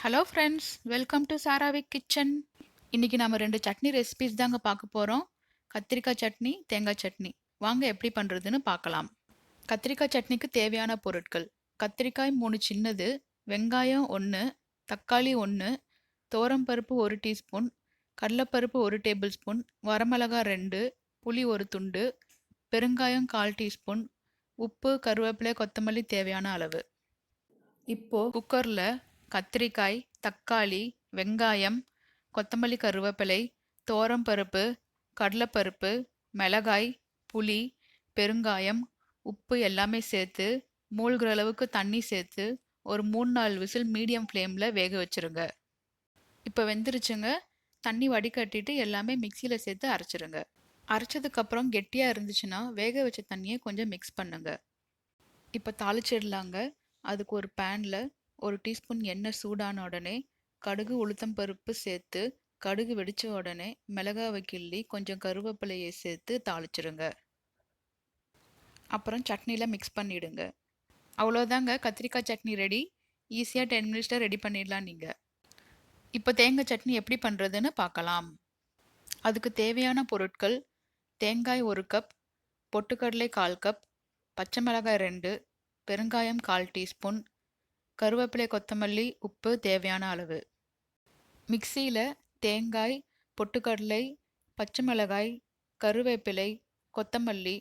Hello friends, welcome to சாராவிக் kitchen. இன்னைக்கு நாம 2 சட்னி ரெசிபிஸ் தாங்க பார்க்க போறோம். கத்திரிக்காய் சட்னி, தேங்காய் சட்னி. வாங்க எப்படி பண்றதுன்னு பார்க்கலாம். கத்திரிக்காய் சட்னிக்கு தேவையான பொருட்கள்: கத்திரிக்காய் 3 சின்னது, வெங்காயம் 1, தக்காளி 1, பருப்பு 1 டீஸ்பூன், கடலைப்பருப்பு 1 டேபிள் ஸ்பூன், வரமிளகாய் 2, புளி 1 துண்டு, பெருங்காயம் 1/4 டீஸ்பூன், உப்பு, கருவேப்பிலை, கொத்தமல்லி தேவையான அளவு. இப்போ குக்கர்ல கத்திரிக்காய், தக்காளி, வெங்காயம், கொத்தமல்லி, கருவேப்பிலை, பருப்பு, கடலைப்பருப்பு, மிளகாய், புளி, பெருங்காயம், உப்பு எல்லாமே சேர்த்து மூழ்கிற அளவுக்கு தண்ணி சேர்த்து ஒரு 3-4 விசில் மீடியம் ஃப்ளேமில் வேக வச்சுருங்க. இப்போ வெந்துருச்சுங்க. தண்ணி வடிகட்டிட்டு எல்லாமே மிக்சியில் சேர்த்து அரைச்சிருங்க. அரைச்சதுக்கப்புறம் கெட்டியாக இருந்துச்சுன்னா வேக வச்ச தண்ணியை கொஞ்சம் மிக்ஸ் பண்ணுங்க. இப்போ தாளிச்சிடலாங்க. அதுக்கு ஒரு பேனில் 1 டீஸ்பூன் எண்ணெய் சூடான உடனே கடுகு, உளுத்தம் பருப்பு சேர்த்து கடுகு வெடித்த உடனே மிளகாவை கிள்ளி கொஞ்சம் கருவேப்பிலையை சேர்த்து தாளிச்சிருங்க. அப்புறம் சட்னியில் மிக்ஸ் பண்ணிவிடுங்க. அவ்வளோதாங்க, கத்திரிக்காய் சட்னி ரெடி. ஈஸியாக 10 மினிட்ஸில் ரெடி பண்ணிடலாம் நீங்கள். இப்போ தேங்காய் சட்னி எப்படி பண்ணுறதுன்னு பார்க்கலாம். அதுக்கு தேவையான பொருட்கள்: தேங்காய் 1 கப், பொட்டுக்கடலை 1/4 கப், பச்சை மிளகாய் 2, பெருங்காயம் 1/4 டீஸ்பூன், கருவேப்பிலை, கொத்தமல்லி, உப்பு தேவையான அளவு. மிக்சியில் தேங்காய், பொட்டுக்கடலை, பச்சை மிளகாய், கருவேப்பிலை, கொத்தமல்லி,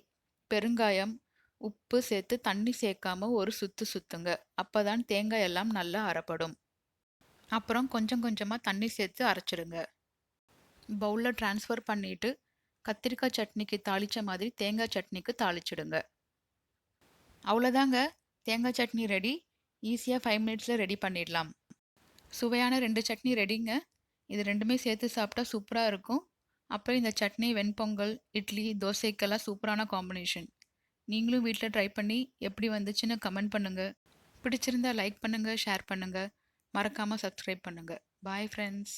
பெருங்காயம், உப்பு சேர்த்து தண்ணி சேர்க்காம ஒரு சுத்து சுத்துங்க. அப்போதான் தேங்காய் எல்லாம் நல்லா அரைப்படும். அப்புறம் கொஞ்சம் கொஞ்சமாக தண்ணி சேர்த்து அரைச்சிடுங்க. பவுலில் ட்ரான்ஸ்ஃபர் பண்ணிவிட்டு கத்திரிக்காய் சட்னிக்கு தாளித்த மாதிரி தேங்காய் சட்னிக்கு தாளிச்சிடுங்க. அவ்வளோதாங்க, தேங்காய் சட்னி ரெடி. ஈஸியாக 5 மினிட்ஸில் ரெடி பண்ணிடலாம். சுவையான 2 சட்னி ரெடிங்க. இது ரெண்டுமே சேர்த்து சாப்பிட்டா சூப்பராக இருக்கும். அப்புறம் இந்த சட்னி வெண்பொங்கல், இட்லி, தோசைக்கெல்லாம் சூப்பரான காம்பினேஷன். நீங்களும் வீட்டில் ட்ரை பண்ணி எப்படி வந்துச்சுன்னு கமெண்ட் பண்ணுங்கள். பிடிச்சிருந்தா லைக் பண்ணுங்கள், ஷேர் பண்ணுங்கள். மறக்காமல் சப்ஸ்கிரைப் பண்ணுங்கள். Bye friends.